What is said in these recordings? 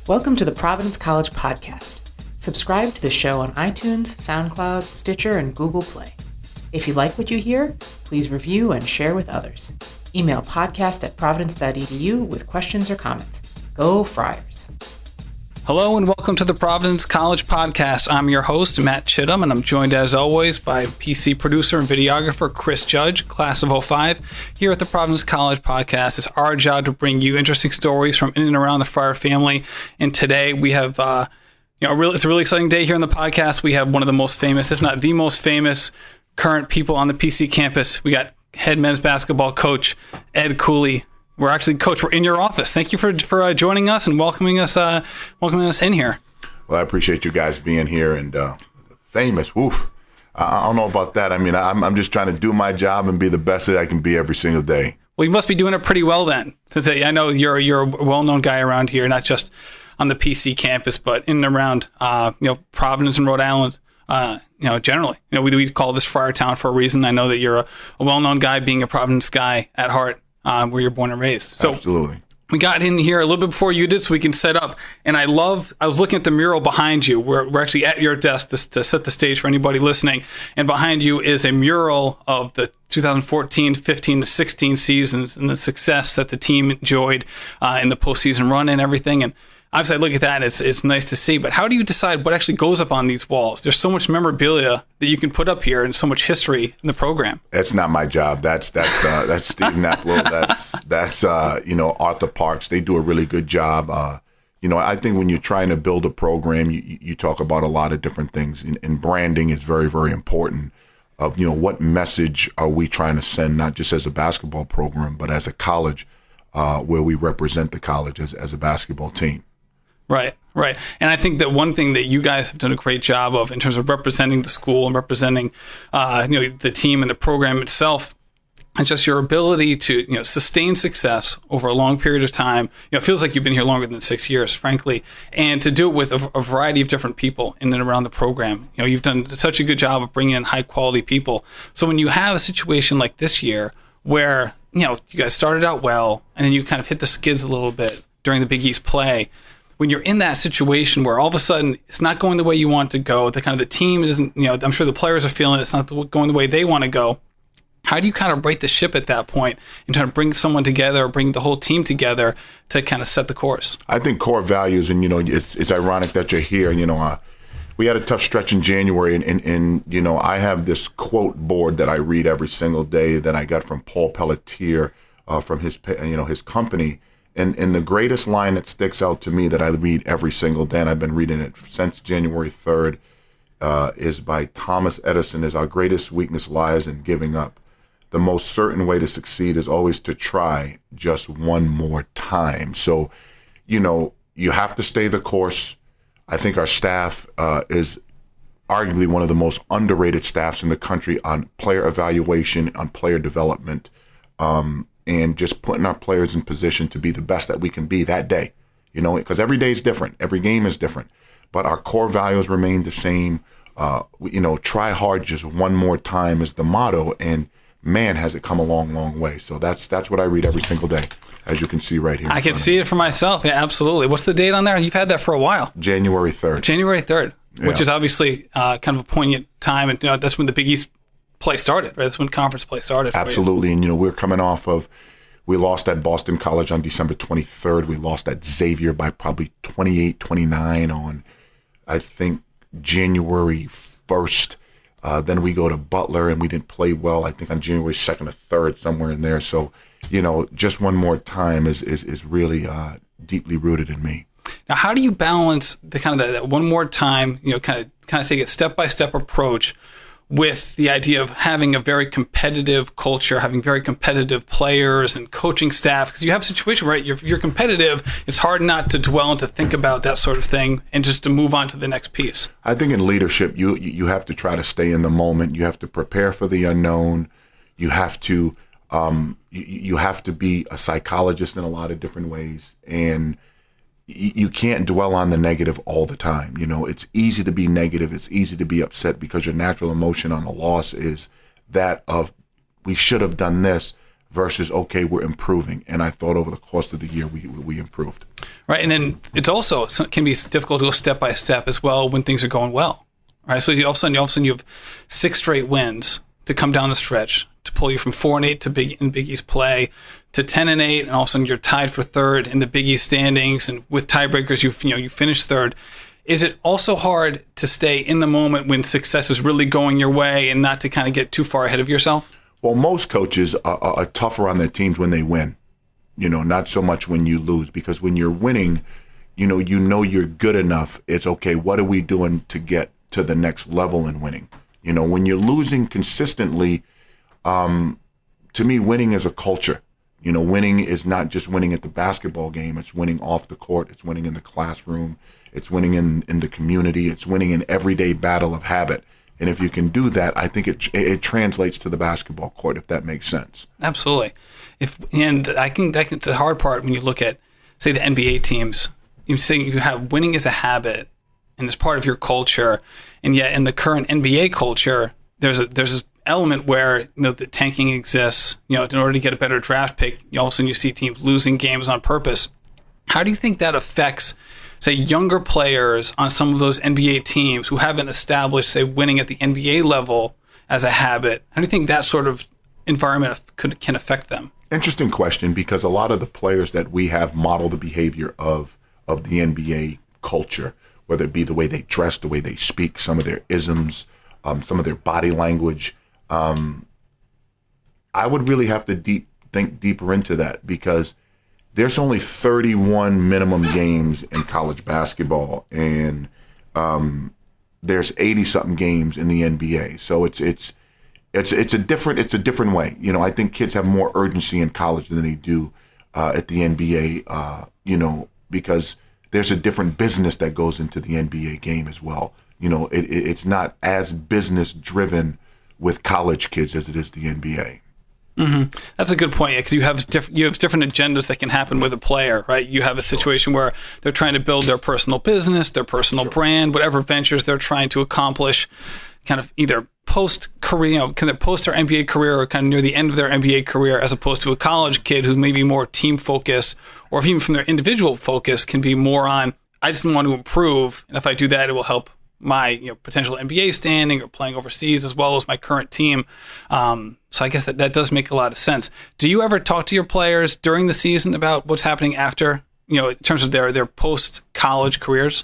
Welcome to the Providence College Podcast. Subscribe to the show on iTunes, SoundCloud, Stitcher, and Google Play. If you like what you hear, please review and share with others. Email podcast@providence.edu with questions or comments. Go Friars. Hello and welcome to the Providence College Podcast. I'm your host, Matt Chittum, and I'm joined as always by PC producer and videographer Chris Judge, class of 05. Here at the Providence College Podcast, it's our job to bring you interesting stories from in and around the Friar family. And today we have, it's a really exciting day here on the podcast. We have one of the most famous, if not the most famous, current people on the PC campus. We got head men's basketball coach Ed Cooley. Coach, we're in your office. Thank you for joining us and welcoming us in here. Well, I appreciate you guys being here and famous. Woof. I don't know about that. I mean, I'm just trying to do my job and be the best that I can be every single day. Well, you must be doing it pretty well then, since I know you're a well-known guy around here, not just on the PC campus, but in and around Providence and Rhode Island. Generally, we call this Friar Town for a reason. I know that you're a well-known guy, being a Providence guy at heart. Where you're born and raised. So absolutely. We got in here a little bit before you did so we can set up. And I was looking at the mural behind you. We're actually at your desk to set the stage for anybody listening. And behind you is a mural of the 2014, 15, to 16 seasons and the success that the team enjoyed in the postseason run and everything. And obviously, I look at that and it's nice to see. But how do you decide what actually goes up on these walls? There's so much memorabilia that you can put up here and so much history in the program. That's not my job. That's Steve Naplow. That's Arthur Parks. They do a really good job. I think when you're trying to build a program, you talk about a lot of different things, and branding is very, very important. Of what message are we trying to send, not just as a basketball program, but as a college, where we represent the college as a basketball team. Right. And I think that one thing that you guys have done a great job of in terms of representing the school and representing the team and the program itself is just your ability to sustain success over a long period of time. It feels like you've been here longer than 6 years, frankly, and to do it with a variety of different people in and around the program. You've done such a good job of bringing in high quality people. So when you have a situation like this year where you guys started out well and then you kind of hit the skids a little bit during the Big East play, when you're in that situation where all of a sudden it's not going the way you want to go, the team isn't, I'm sure the players are feeling it's not going the way they want to go. How do you kind of right the ship at that point and try to bring someone together or bring the whole team together to kind of set the course? I think core values, and it's ironic that you're here. We had a tough stretch in January, and I have this quote board that I read every single day that I got from Paul Pelletier from his company. And the greatest line that sticks out to me that I read every single day, and I've been reading it since January 3rd, is by Thomas Edison, is our greatest weakness lies in giving up. The most certain way to succeed is always to try just one more time. So, you have to stay the course. I think our staff is arguably one of the most underrated staffs in the country on player evaluation, on player development, and just putting our players in position to be the best that we can be that day, because every day is different. Every game is different. But our core values remain the same. Try hard just one more time is the motto. And man, has it come a long, long way. So that's what I read every single day, as you can see right here. I can see it for myself. Yeah, absolutely. What's the date on there? You've had that for a while. January 3rd. January 3rd, which is obviously kind of a poignant time. And that's when the Big East play started, right? That's when conference play started. Absolutely. And, we're coming off of, we lost at Boston College on December 23rd. We lost at Xavier by probably 28-29 on, I think, January 1st. Then we go to Butler and we didn't play well, I think on January 2nd or 3rd, somewhere in there. So, just one more time is really deeply rooted in me. Now, how do you balance the kind of that one more time, kind of take a step-by-step approach with the idea of having a very competitive culture, having very competitive players and coaching staff? Because you have a situation, right? You're competitive. It's hard not to dwell and to think about that sort of thing and just to move on to the next piece. I think in leadership, you have to try to stay in the moment. You have to prepare for the unknown. You have to be a psychologist in a lot of different ways. And you can't dwell on the negative all the time. It's easy to be negative. It's easy to be upset because your natural emotion on a loss is that of, we should have done this. versus, okay, we're improving. And I thought over the course of the year, we improved. Right. And then it's also can be difficult to go step by step as well when things are going well. Right. So all of a sudden you have 6 straight wins to come down the stretch to pull you from 4-8 to in Big East play to 10-8, and all of a sudden you're tied for 3rd in the Big East standings, and with tiebreakers you finish 3rd. Is it also hard to stay in the moment when success is really going your way and not to kind of get too far ahead of yourself? Well, most coaches are tougher on their teams when they win, not so much when you lose, because when you're winning, you know you're good enough. It's okay, what are we doing to get to the next level in winning? When you're losing consistently, to me, winning is a culture. Winning is not just winning at the basketball game. It's winning off the court. It's winning in the classroom. It's winning in the community. It's winning in everyday battle of habit. And if you can do that, I think it translates to the basketball court, if that makes sense. Absolutely. And I think it's a hard part when you look at, say, the NBA teams. You say you have winning as a habit and it's part of your culture, and yet in the current NBA culture, there's this element where the tanking exists. In order to get a better draft pick, all of a sudden you see teams losing games on purpose. How do you think that affects, say, younger players on some of those NBA teams who haven't established, say, winning at the NBA level as a habit? How do you think that sort of environment can affect them? Interesting question, because a lot of the players that we have model the behavior of the NBA culture, whether it be the way they dress, the way they speak, some of their isms, some of their body language. I would really have to think deeper into that, because there's only 31 minimum games in college basketball, and there's 80-something games in the NBA. So it's a different way. I think kids have more urgency in college than they do at the NBA. Because there's a different business that goes into the NBA game as well. It's not as business driven with college kids as it is the NBA. Mm-hmm. That's a good point, because you have different agendas that can happen with a player, right? You have a situation where they're trying to build their personal business, their personal brand, whatever ventures they're trying to accomplish, kind of either post-career, kind of post their NBA career or kind of near the end of their NBA career, as opposed to a college kid who's maybe more team-focused, or if even from their individual focus can be more on, I just want to improve, and if I do that, it will help my potential NBA standing or playing overseas as well as my current team. So I guess that does make a lot of sense. Do you ever talk to your players during the season about what's happening after, in terms of their post-college careers?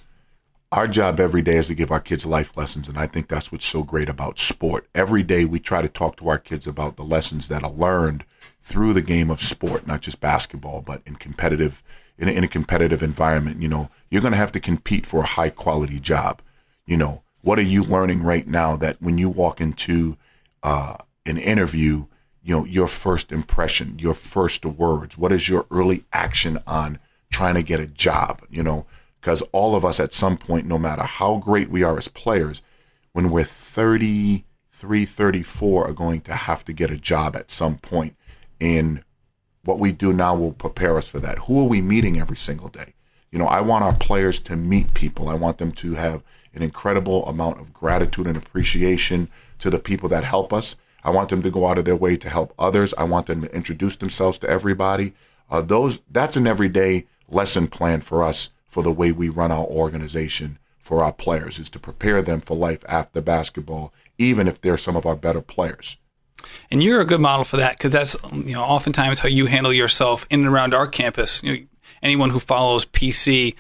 Our job every day is to give our kids life lessons, and I think that's what's so great about sport. Every day we try to talk to our kids about the lessons that are learned through the game of sport, not just basketball, but in a competitive environment. You're going to have to compete for a high-quality job. What are you learning right now that when you walk into an interview, your first impression, your first words, what is your early action on trying to get a job? Because all of us at some point, no matter how great we are as players, when we're 33, 34, are going to have to get a job at some point. And what we do now will prepare us for that. Who are we meeting every single day? I want our players to meet people. I want them to have an incredible amount of gratitude and appreciation to the people that help us. I want them to go out of their way to help others. I want them to introduce themselves to everybody. That's an everyday lesson plan for us, for the way we run our organization for our players, is to prepare them for life after basketball, even if they're some of our better players. And you're a good model for that, because that's oftentimes how you handle yourself in and around our campus. Anyone who follows PC,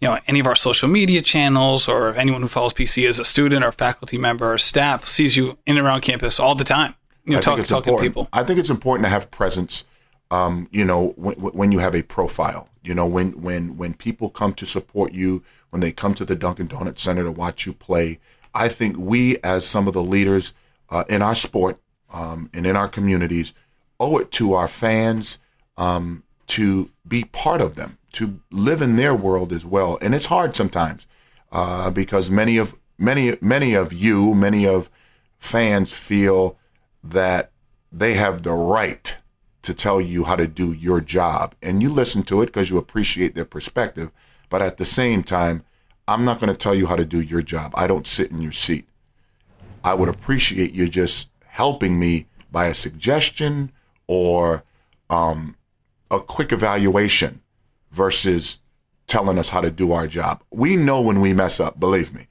any of our social media channels, or anyone who follows PC as a student or faculty member or staff, sees you in and around campus all the time. Talking to people. I think it's important to have presence. When you have a profile, when people come to support you, when they come to the Dunkin' Donuts Center to watch you play, I think we, as some of the leaders in our sport and in our communities, owe it to our fans to be part of them, to live in their world as well. And it's hard sometimes because many of fans feel that they have the right to tell you how to do your job. And you listen to it because you appreciate their perspective. But at the same time, I'm not going to tell you how to do your job. I don't sit in your seat. I would appreciate you just helping me by a suggestion or a quick evaluation versus telling us how to do our job. We know when we mess up, believe me.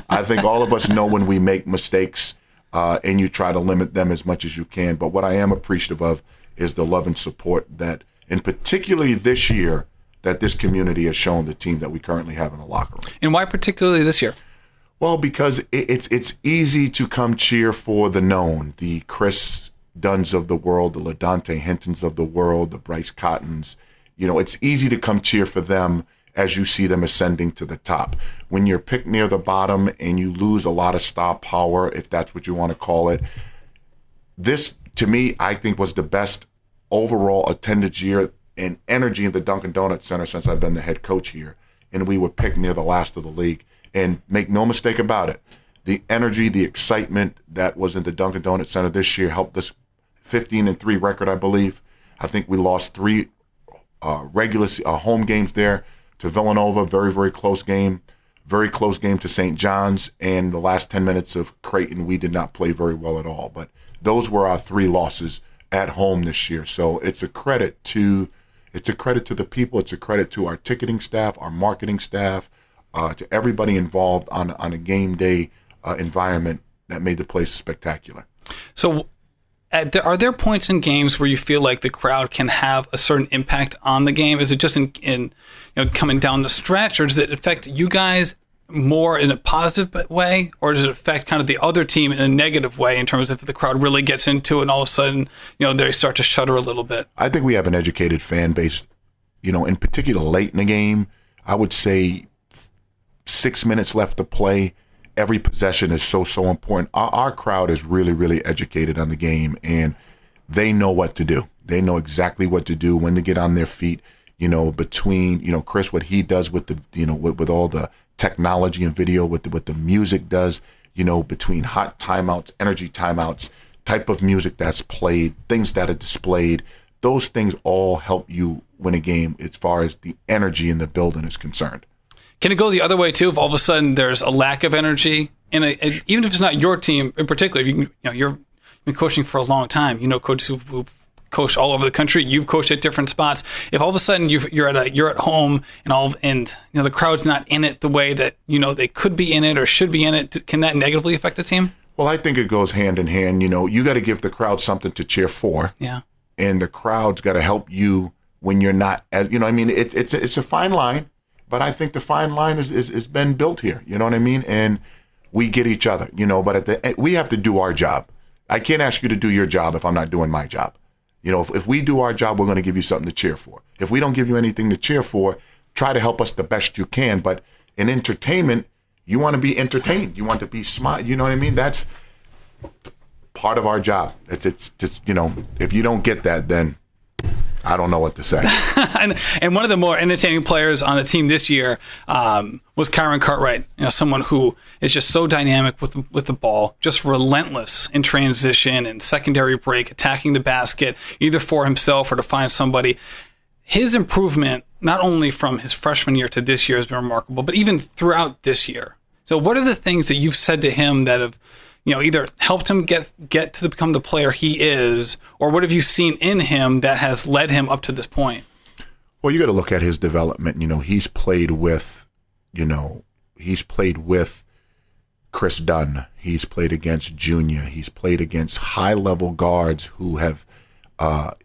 I think all of us know when we make mistakes, and you try to limit them as much as you can. But what I am appreciative of is the love and support that, and particularly this year, that this community has shown the team that we currently have in the locker room. And why particularly this year? Well, because it's easy to come cheer for the known, the Chris Dunns of the world, the LaDante Hintons of the world, the Bryce Cottons. It's easy to come cheer for them as you see them ascending to the top. When you're picked near the bottom and you lose a lot of star power, if that's what you want to call it, this, to me, I think was the best overall attendance year and energy in the Dunkin' Donuts Center since I've been the head coach here. And we were picked near the last of the league. And make no mistake about it, the energy, the excitement that was in the Dunkin' Donuts Center this year helped us 15-3 record, I believe. I think we lost 3 regular home games there to Villanova, very, very close game. Very close game to St. John's, and the last 10 minutes of Creighton, we did not play very well at all. But those were our 3 losses at home this year. So it's a credit to the people. It's a credit to our ticketing staff, our marketing staff, to everybody involved on a game day environment that made the place spectacular. So are there points in games where you feel like the crowd can have a certain impact on the game? Is it just in coming down the stretch, or does it affect you guys more in a positive way, or does it affect kind of the other team in a negative way in terms of if the crowd really gets into it and all of a sudden they start to shudder a little bit? I think we have an educated fan base, in particular late in the game. I would say 6 minutes left to play. Every possession is so important. Our crowd is really, really educated on the game, and they know what to do. They know exactly what to do, when to get on their feet. Between Chris, what he does with the with all the technology and video, what the music does. Between hot timeouts, energy timeouts, type of music that's played, things that are displayed. Those things all help you win a game as far as the energy in the building is concerned. Can it go the other way too? If all of a sudden there's a lack of energy, and even if it's not your team in particular, you've been coaching for a long time. Coaches who've coached all over the country. You've coached at different spots. If all of a sudden you're at home and the crowd's not in it the way that they could be in it or should be in it, can that negatively affect the team? Well, I think it goes hand in hand. You got to give the crowd something to cheer for. Yeah. And the crowd's got to help you when you're not as it's a fine line. But I think the fine line is been built here, you know what I mean? And we get each other, but we have to do our job. I can't ask you to do your job if I'm not doing my job. If we do our job, we're going to give you something to cheer for. If we don't give you anything to cheer for, try to help us the best you can. But in entertainment, you want to be entertained. You want to be smart. You know what I mean? That's part of our job. It's just, if you don't get that, then I don't know what to say. and one of the more entertaining players on the team this year was Cartwright. Someone who is just so dynamic with the ball, just relentless in transition and secondary break, attacking the basket, either for himself or to find somebody. His improvement, not only from his freshman year to this year, has been remarkable, but even throughout this year. So what are the things that you've said to him that have either helped him get to become the player he is, or what have you seen in him that has led him up to this point? Well, you got to look at his development. He's played with Chris Dunn. He's played against Junior. He's played against high-level guards who have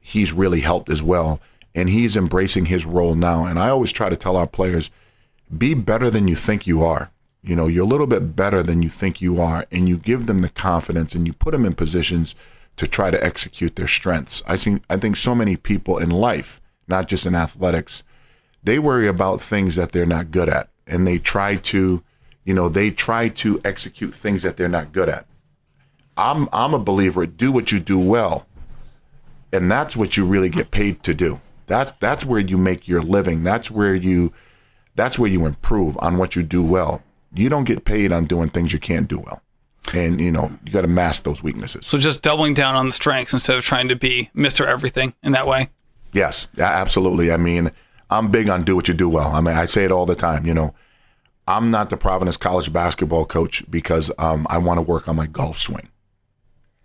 he's really helped as well. And he's embracing his role now. And I always try to tell our players, be better than you think you are. You're a little bit better than you think you are, and you give them the confidence and you put them in positions to try to execute their strengths. I think so many people in life, not just in athletics, they worry about things that they're not good at, and they try to execute things that they're not good at. I'm a believer, do what you do well, and that's what you really get paid to do. That's where you make your living. That's where you improve on what you do well. You don't get paid on doing things you can't do well. And, you got to mask those weaknesses. So just doubling down on the strengths instead of trying to be Mr. Everything in that way? Yes, absolutely. I'm big on do what you do well. I say it all the time. I'm not the Providence College basketball coach because I want to work on my golf swing.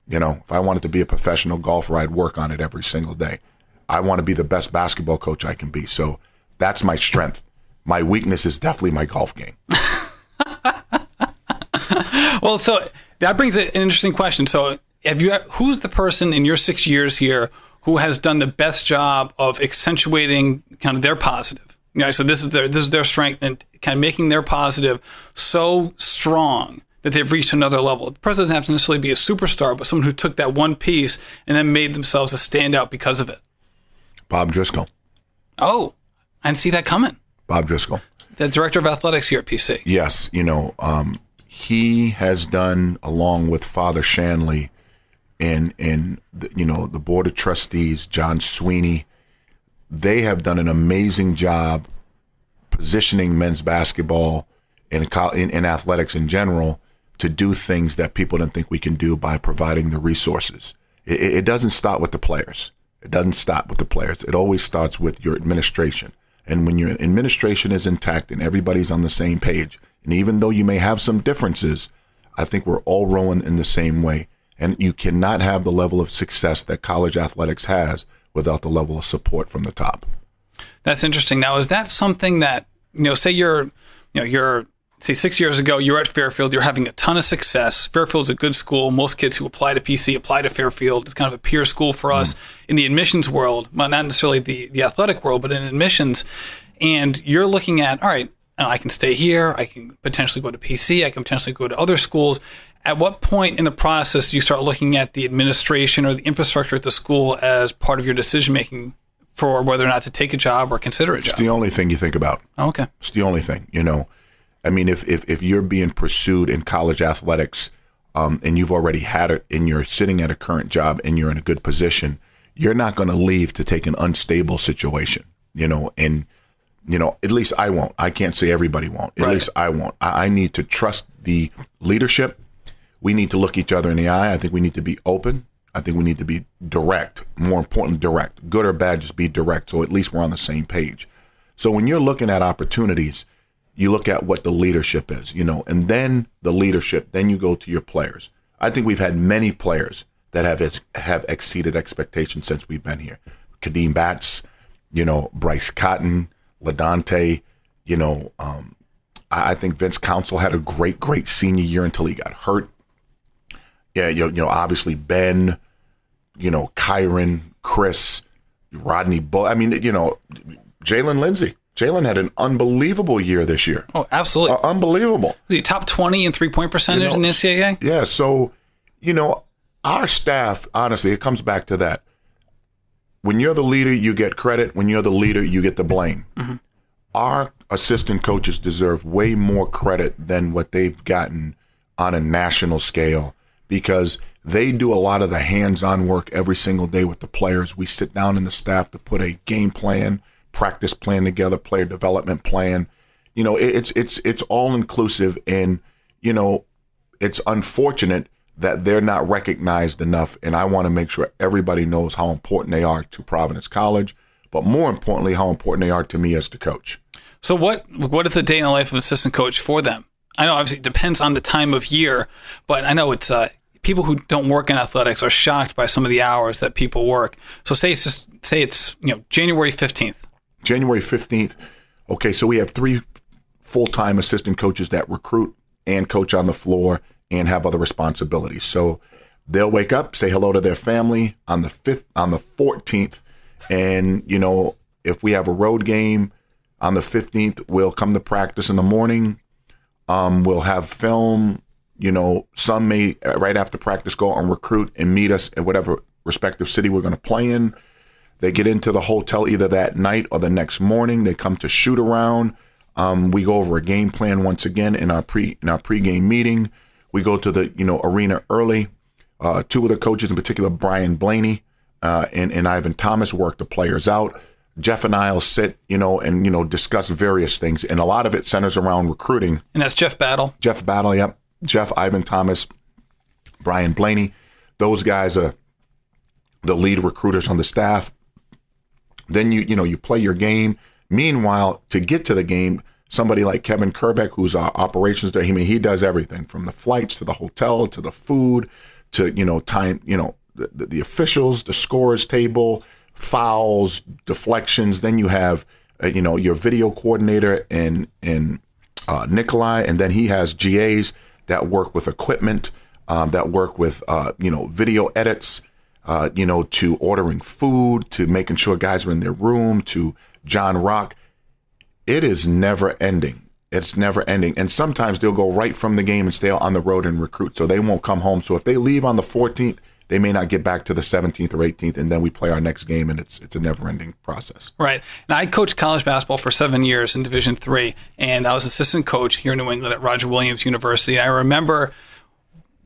You know, if I wanted to be a professional golfer, I'd work on it every single day. I want to be the best basketball coach I can be. So that's my strength. My weakness is definitely my golf game. Well, so that brings an interesting question. So who's the person in your 6 years here who has done the best job of accentuating kind of their positive? You know, so this is their strength and kind of making their positive so strong that they've reached another level. The person doesn't have to necessarily be a superstar, but someone who took that one piece and then made themselves a standout because of it. Bob Driscoll. Oh, I didn't see that coming. Bob Driscoll. The director of athletics here at PC. Yes, you know, he has done, along with Father Shanley and the board of trustees, John Sweeney, they have done an amazing job positioning men's basketball and in athletics in general to do things that people didn't think we can do by providing the resources. It doesn't start with the players. It doesn't stop with the players. It always starts with your administration. And when your administration is intact and everybody's on the same page, and even though you may have some differences, I think we're all rowing in the same way. And you cannot have the level of success that college athletics has without the level of support from the top. That's interesting. Now, is that something that, say you're 6 years ago, you're at Fairfield, you're having a ton of success. Fairfield's a good school. Most kids who apply to PC apply to Fairfield. It's kind of a peer school for us in the admissions world, well, not necessarily the athletic world, but in admissions. And you're looking at, all right, I can stay here. I can potentially go to PC. I can potentially go to other schools. At what point in the process do you start looking at the administration or the infrastructure at the school as part of your decision-making for whether or not to take a job or consider a job? It's the only thing you think about. Oh, okay. It's the only thing, I mean, if you're being pursued in college athletics and you've already had it and you're sitting at a current job and you're in a good position, you're not going to leave to take an unstable situation, at least I won't. I can't say everybody won't. At least I won't. I need to trust the leadership. We need to look each other in the eye. I think we need to be open. I think we need to be direct. More importantly, direct. Good or bad, just be direct. So at least we're on the same page. So when you're looking at opportunities, you look at what the leadership is, and then the leadership, then you go to your players. I think we've had many players that have exceeded expectations since we've been here. Kadeem Batts, Bryce Cotton, LaDante, I think Vince Council had a great senior year until he got hurt. Yeah, obviously Ben, Kyron, Chris, Rodney Bull. I mean, Jalen Lindsay. Jalen had an unbelievable year this year. Oh, absolutely. Unbelievable. Was he top 20 in three-point percentage in the NCAA? Yeah, so, our staff, honestly, it comes back to that. When you're the leader, you get credit. When you're the leader, you get the blame. Mm-hmm. Our assistant coaches deserve way more credit than what they've gotten on a national scale because they do a lot of the hands-on work every single day with the players. We sit down in the staff to put a game plan, practice plan together, player development plan. It's all inclusive, and it's unfortunate that they're not recognized enough. And I want to make sure everybody knows how important they are to Providence College, but more importantly, how important they are to me as the coach. So what is the day in the life of an assistant coach for them? I know obviously it depends on the time of year, but I know it's people who don't work in athletics are shocked by some of the hours that people work. So say it's January 15th. January 15th. Okay, so we have 3 full-time assistant coaches that recruit and coach on the floor and have other responsibilities. So they'll wake up, say hello to their family on the 14th, and if we have a road game on the 15th, we'll come to practice in the morning. We'll have film. Some may right after practice go and recruit and meet us at whatever respective city we're going to play in. They get into the hotel either that night or the next morning. They come to shoot around. We go over a game plan once again in our pregame meeting. We go to the arena early. 2 of the coaches, in particular, Brian Blaney and Ivan Thomas, work the players out. Jeff and I'll sit, and discuss various things, and a lot of it centers around recruiting. And that's Jeff Battle. Jeff Battle, yep. Jeff, Ivan Thomas, Brian Blaney. Those guys are the lead recruiters on the staff. Then you play your game. Meanwhile, to get to the game, somebody like Kevin Kerbeck, who's our operations director, he does everything from the flights to the hotel to the food to, time, the officials, the scorers table, fouls, deflections. Then you have, your video coordinator in Nikolai, and then he has GAs that work with equipment, that work with, video edits, to ordering food, to making sure guys are in their room, to John Rock. It is never ending. It's never ending. And sometimes they'll go right from the game and stay on the road and recruit. So they won't come home. So if they leave on the 14th, they may not get back to the 17th or 18th, and then we play our next game, and it's a never-ending process. Right. And I coached college basketball for 7 years in Division III, and I was assistant coach here in New England at Roger Williams University. I remember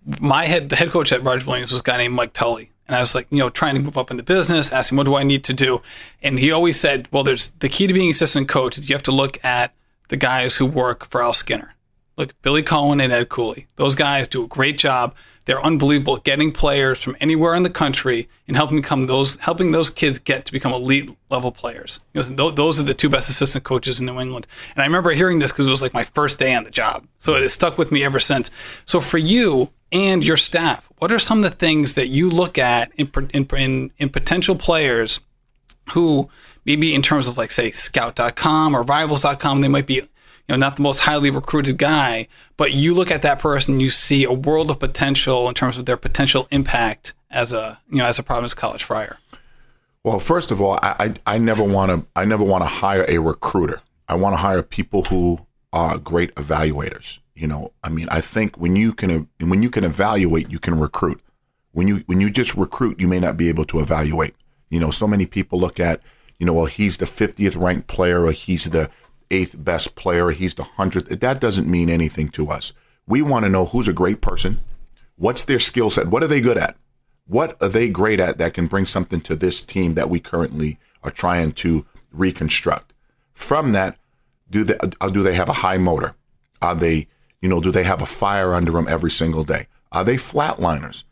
the head coach at Roger Williams was a guy named Mike Tully. And I was like, trying to move up in the business, asking, what do I need to do? And he always said, well, there's the key to being assistant coach is you have to look at the guys who work for Al Skinner. Look, Billy Cohen and Ed Cooley. Those guys do a great job. They're unbelievable at getting players from anywhere in the country and helping those kids get to become elite level players. Those are the two best assistant coaches in New England. And I remember hearing this because it was like my first day on the job. So it stuck with me ever since. So for you and your staff, what are some of the things that you look at in potential players who maybe in terms of like, say, scout.com or rivals.com, they might be not the most highly recruited guy, but you look at that person, you see a world of potential in terms of their potential impact as a Providence College Friar? Well, first of all, I never want to hire a recruiter. I want to hire people who are great evaluators. I think when you can evaluate, you can recruit. When you just recruit, you may not be able to evaluate. So many people look at, well, he's the 50th ranked player, or he's the 8th best player, or he's the 100th. That doesn't mean anything to us. We want to know who's a great person. What's their skill set? What are they good at? What are they great at that can bring something to this team that we currently are trying to reconstruct? From that, do they have a high motor? Are they, do they have a fire under them every single day? Are they flatliners?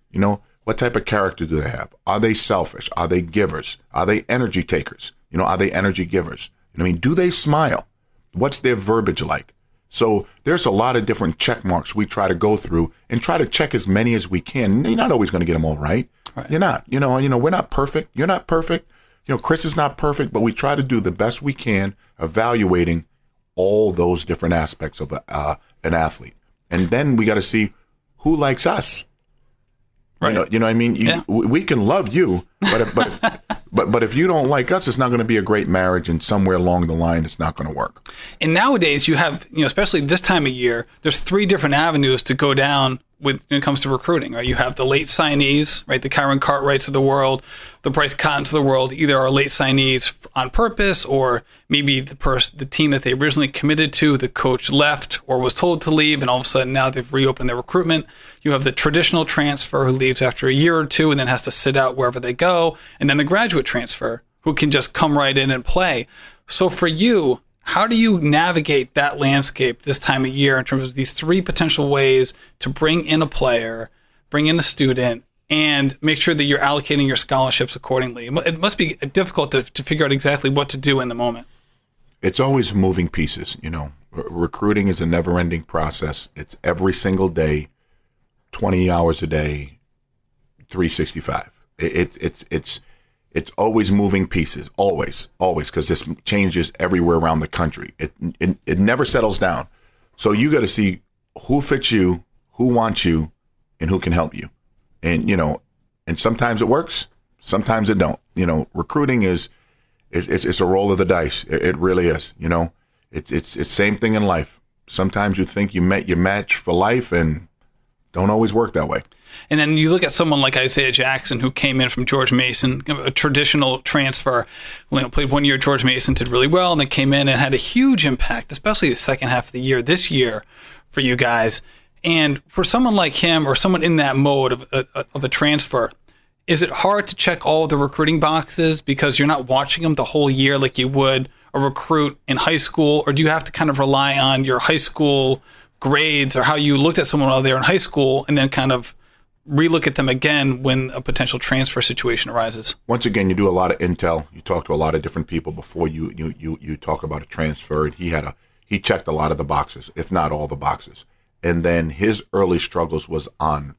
What type of character do they have? Are they selfish? Are they givers? Are they energy takers? Are they energy givers? Do they smile? What's their verbiage like? So there's a lot of different check marks we try to go through and try to check as many as we can. You're not always going to get them all right. You're not. We're not perfect. You're not perfect. Chris is not perfect, but we try to do the best we can, evaluating all those different aspects of an athlete. And then we got to see who likes us. Right. You know what I mean? We can love you, but if you don't like us, it's not going to be a great marriage, and somewhere along the line, it's not going to work. And nowadays, you have, especially this time of year, there's 3 different avenues to go down when it comes to recruiting, right? You have the late signees, right? The Kyron Cartwrights of the world, the Bryce Cottons of the world, either are late signees on purpose, or maybe the team that they originally committed to, the coach left or was told to leave, and all of a sudden now they've reopened their recruitment. You have the traditional transfer who leaves after a year or two and then has to sit out wherever they go, and then the graduate transfer who can just come right in and play. So for you, how do you navigate that landscape this time of year in terms of these 3 potential ways to bring in a player, bring in a student, and make sure that you're allocating your scholarships accordingly? It must be difficult to figure out exactly what to do in the moment. It's always moving pieces. Recruiting is a never-ending process. It's every single day, 20 hours a day, 365. It's always moving pieces, always, because this changes everywhere around the country. It never settles down. So you got to see who fits you, who wants you, and who can help you. And and sometimes it works, sometimes it don't. Recruiting is it's a roll of the dice. It really is. It's same thing in life. Sometimes you think you met your match for life, and don't always work that way. And then you look at someone like Isaiah Jackson, who came in from George Mason, a traditional transfer, played 1 year at George Mason, did really well, and then came in and had a huge impact, especially the second half of the year this year for you guys. And for someone like him, or someone in that mode of a transfer, is it hard to check all the recruiting boxes because you're not watching them the whole year like you would a recruit in high school? Or do you have to kind of rely on your high school grades or how you looked at someone while they were in high school and then kind of relook at them again when a potential transfer situation arises? Once again, you do a lot of intel. You talk to a lot of different people before you talk about a transfer. And he checked a lot of the boxes, if not all the boxes. And then his early struggles was on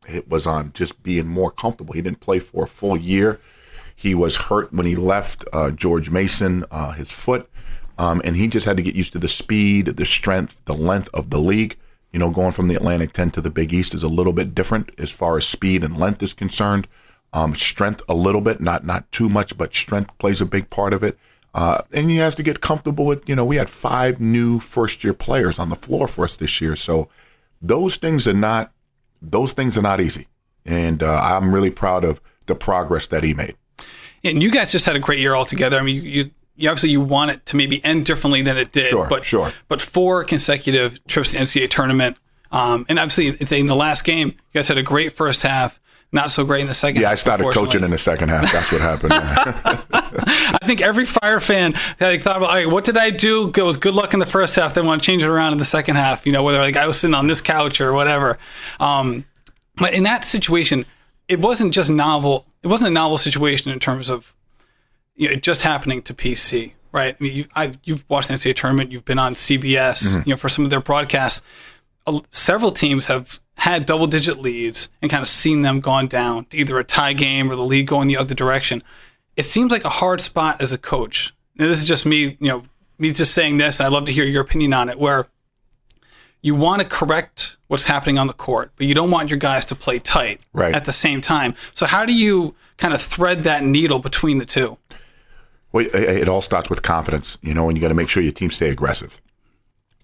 it was on just being more comfortable. He didn't play for a full year. He was hurt when he left George Mason, his foot, and he just had to get used to the speed, the strength, the length of the league. You know, going from the Atlantic 10 to the Big East is a little bit different as far as speed and length is concerned. Strength a little bit, not too much, but strength plays a big part of it. And he has to get comfortable with, we had 5 new first-year players on the floor for us this year. So those things are not easy. And I'm really proud of the progress that he made. And you guys just had a great year altogether. I mean, you obviously you want it to maybe end differently than it did. Sure. But 4 consecutive trips to the NCAA tournament. And obviously in the last game, you guys had a great first half. Not so great in the second half. Yeah, I started coaching in the second half. That's what happened. I think every Fire fan thought about, all right, what did I do? It was good luck in the first half. Then want to change it around in the second half. Whether I was sitting on this couch or whatever. But in that situation, it wasn't just novel. It wasn't a novel situation in terms of it just happening to PC, right? I mean, you've watched the NCAA tournament. You've been on CBS, for some of their broadcasts. Several teams have had double-digit leads and kind of seen them gone down to either a tie game or the lead going the other direction. It seems like a hard spot as a coach. Now, this is just me, me just saying this, and I'd love to hear your opinion on it, where you want to correct what's happening on the court, but you don't want your guys to play tight at the same time. So how do you kind of thread that needle between the two? Well, it all starts with confidence, and you got to make sure your team stay aggressive.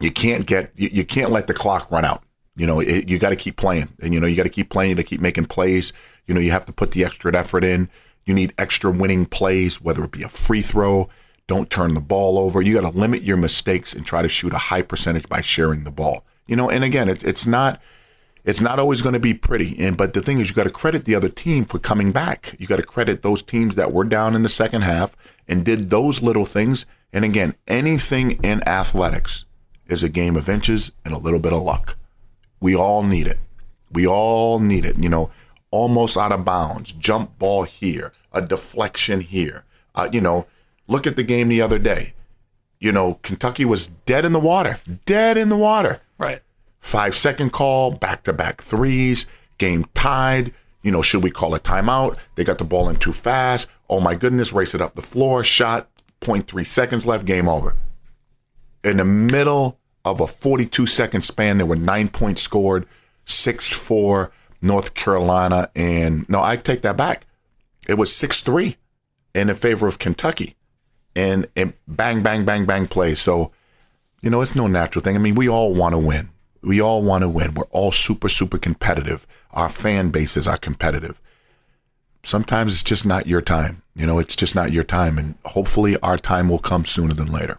You can't let the clock run out. You got to keep playing, and you got to keep playing to keep making plays. You have to put the extra effort in. You need extra winning plays, whether it be a free throw. Don't turn the ball over. You got to limit your mistakes and try to shoot a high percentage by sharing the ball. And again, it's not always going to be pretty. But the thing is, you got to credit the other team for coming back. You got to credit those teams that were down in the second half and did those little things. And again, anything in athletics is a game of inches and a little bit of luck. We all need it. Almost out of bounds, jump ball here, a deflection here. Look at the game the other day. Kentucky was dead in the water. Right. 5-second call, back-to-back threes, game tied. Should we call a timeout? They got the ball in too fast. Oh my goodness, race it up the floor, shot, 0.3 seconds left, game over. In the middle of a 42-second span, there were 9 points scored, 6-4 North Carolina, and no, I take that back. It was 6-3 in favor of Kentucky, and bang, bang, bang, bang play. So, it's no natural thing. I mean, we all want to win. We're all super, super competitive. Our fan bases are competitive. Sometimes it's just not your time. It's just not your time, and hopefully our time will come sooner than later.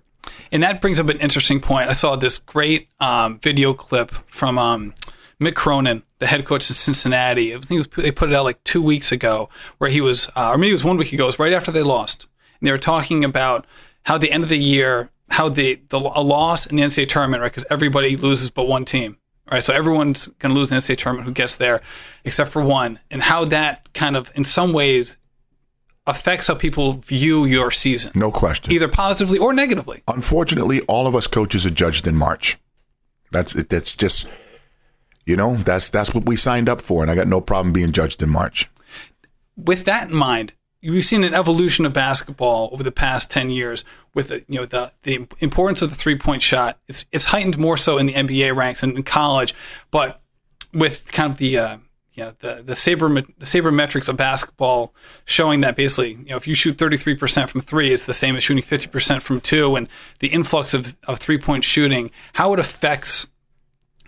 And that brings up an interesting point. I saw this great video clip from Mick Cronin, the head coach of Cincinnati. I think they put it out like 2 weeks ago, where he was, or maybe it was 1 week ago. It was right after they lost. And they were talking about how the end of the year, how a loss in the NCAA tournament, right? Because everybody loses but one team, right? So everyone's going to lose the NCAA tournament who gets there, except for one. And how that kind of, in some ways, affects how people view your season. No question. Either positively or negatively. Unfortunately, all of us coaches are judged in March. That's just, that's what we signed up for, and I got no problem being judged in March. With that in mind, we've seen an evolution of basketball over the past 10 years with the importance of the three-point shot. It's heightened more so in the NBA ranks and in college, but with kind of the sabermetrics of basketball showing that basically, if you shoot 33% from three, it's the same as shooting 50% from two, and the influx of three-point shooting, how it affects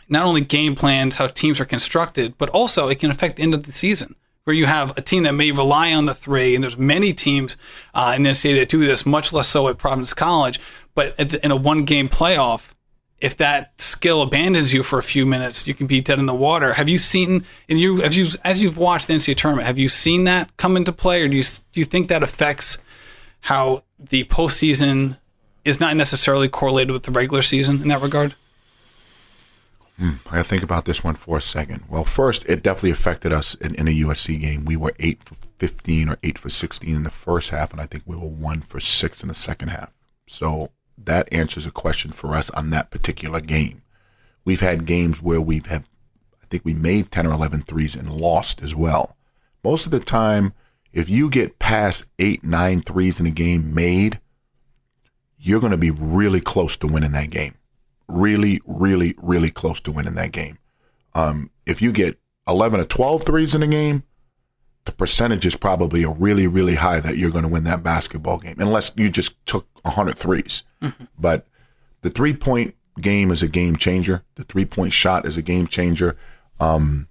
not only game plans, how teams are constructed, but also it can affect the end of the season, where you have a team that may rely on the three, and there's many teams in the NCAA that do this, much less so at Providence College, but in a one-game playoff, if that skill abandons you for a few minutes, you can be dead in the water. Have you seen, as you've watched the NCAA tournament, have you seen that come into play, or do you think that affects how the postseason is not necessarily correlated with the regular season in that regard? I gotta think about this one for a second. Well, first, it definitely affected us in a USC game. We were 8 for 15 or 8 for 16 in the first half, and I think we were 1 for 6 in the second half. So that answers a question for us on that particular game. We've had games where I think we made 10 or 11 threes and lost as well. Most of the time, if you get past 8, 9 threes in a game made, you're going to be really close to winning that game. Really, really, really close to winning that game. If you get 11 or 12 threes in a game, the percentage is probably really, really high that you're going to win that basketball game, unless you just took 100 threes. Mm-hmm. But the three-point game is a game changer. The three-point shot is a game changer. You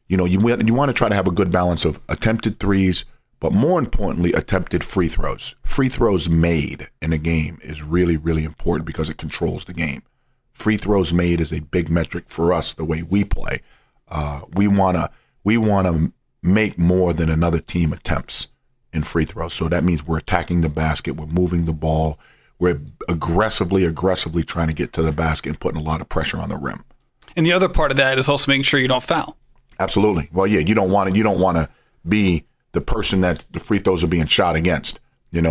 want to try to have a good balance of attempted threes, but more importantly, attempted free throws. Free throws made in a game is really, really important because it controls the game. Free throws made is a big metric for us the way we play. We wanna make more than another team attempts in free throws. So that means we're attacking the basket, we're moving the ball, we're aggressively trying to get to the basket and putting a lot of pressure on the rim. And the other part of that is also making sure you don't foul. Absolutely. Well, yeah, you don't want to be the person that the free throws are being shot against.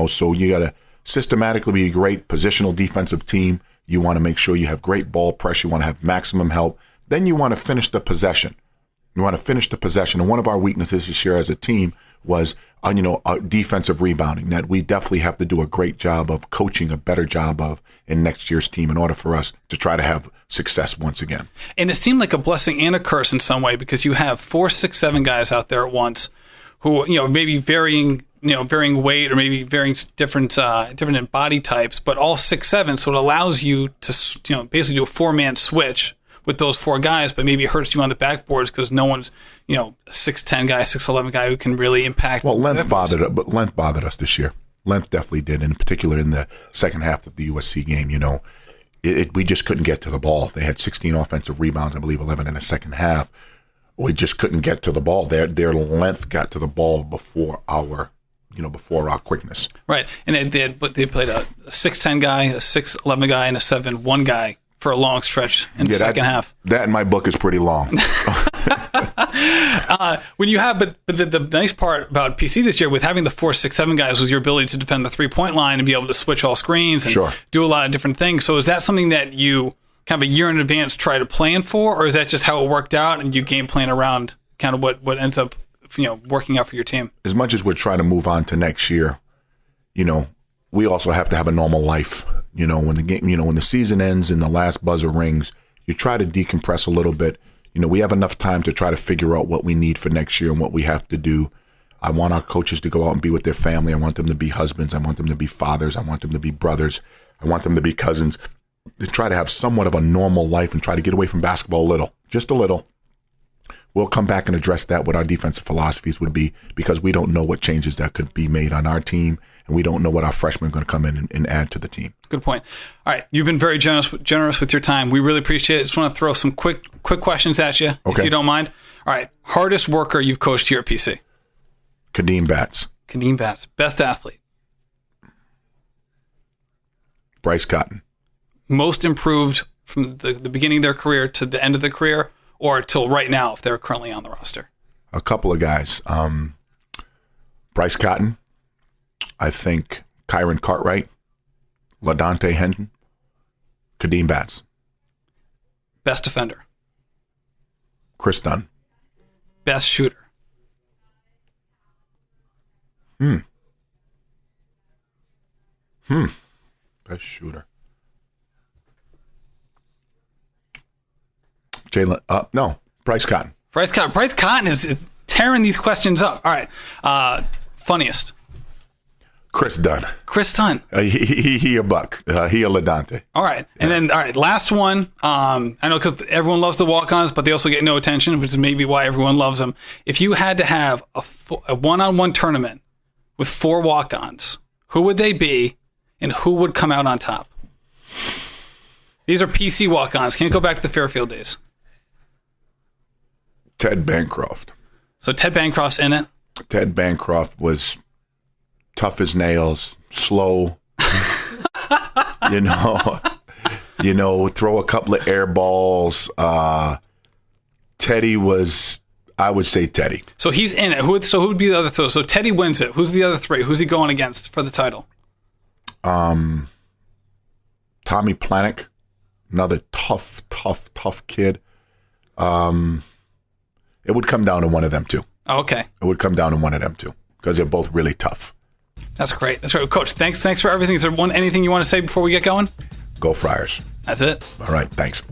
So you got to systematically be a great positional defensive team. You want to make sure you have great ball pressure. You want to have maximum help. Then you want to finish the possession. And one of our weaknesses this year as a team was, defensive rebounding, that we definitely have to do a great job of coaching, a better job of in next year's team in order for us to try to have success once again. And it seemed like a blessing and a curse in some way, because you have 4, 6, 7 guys out there at once who, maybe varying weight or maybe varying different in body types, but all 6, 7. So it allows you to, basically do a 4-man switch with those 4 guys, but maybe it hurts you on the backboards because no one's, a 6'10" guy, 6'11" guy who can really impact. Well, length bothered us this year. Length definitely did, in particular in the second half of the USC game. We just couldn't get to the ball. They had 16 offensive rebounds, I believe 11 in the second half. We just couldn't get to the ball. Their length got to the ball before our quickness. Right, and they played a 6'10" guy, a 6'11" guy, and a 7'1" guy for a long stretch in the second half. That in my book is pretty long. When you have, but the nice part about PC this year with having the 4, 6, 7 guys was your ability to defend the 3-point line and be able to switch all screens and do a lot of different things. So is that something that you kind of a year in advance try to plan for, or is that just how it worked out and you game plan around kind of what ends up working out for your team? As much as we're trying to move on to next year, we also have to have a normal life. When the game, when the season ends and the last buzzer rings, you try to decompress a little bit. We have enough time to try to figure out what we need for next year and what we have to do. I want our coaches to go out and be with their family. I want them to be husbands. I want them to be fathers. I want them to be brothers. I want them to be cousins. To try to have somewhat of a normal life and try to get away from basketball a little, just a little. We'll come back and address that, what our defensive philosophies would be, because we don't know what changes that could be made on our team, and we don't know what our freshmen are going to come in and add to the team. Good point. All right, you've been very generous with your time. We really appreciate it. Just want to throw some quick questions at you, if you don't mind. All right, hardest worker you've coached here at PC? Kadeem Batts. Kadeem Batts. Best athlete? Bryce Cotton. Most improved from the beginning of their career to the end of their career, or till right now if they're currently on the roster? A couple of guys. Bryce Cotton. I think Kyron Cartwright. LaDante Hendon. Kadeem Batts. Best defender? Chris Dunn. Best shooter? Best shooter. Bryce Cotton. Bryce Cotton is tearing these questions up. All right. Funniest? Chris Dunn. Chris Dunn. He a buck. He a LaDante. All right. And then, all right, last one. I know because everyone loves the walk-ons, but they also get no attention, which is maybe why everyone loves them. If you had to have a one-on-one tournament with 4 walk-ons, who would they be and who would come out on top? These are PC walk-ons. Can't go back to the Fairfield days. Ted Bancroft. So Ted Bancroft's in it? Ted Bancroft was tough as nails, slow, throw a couple of air balls. Teddy was, I would say Teddy. So he's in it. Who would be the other 3? So Teddy wins it. Who's the other 3? Who's he going against for the title? Tommy Planick, another tough kid. It would come down to one of them two. Okay. It would come down to one of them two because they're both really tough. That's great. That's great. Coach, thanks for everything. Is there anything you want to say before we get going? Go Friars. That's it. All right. Thanks.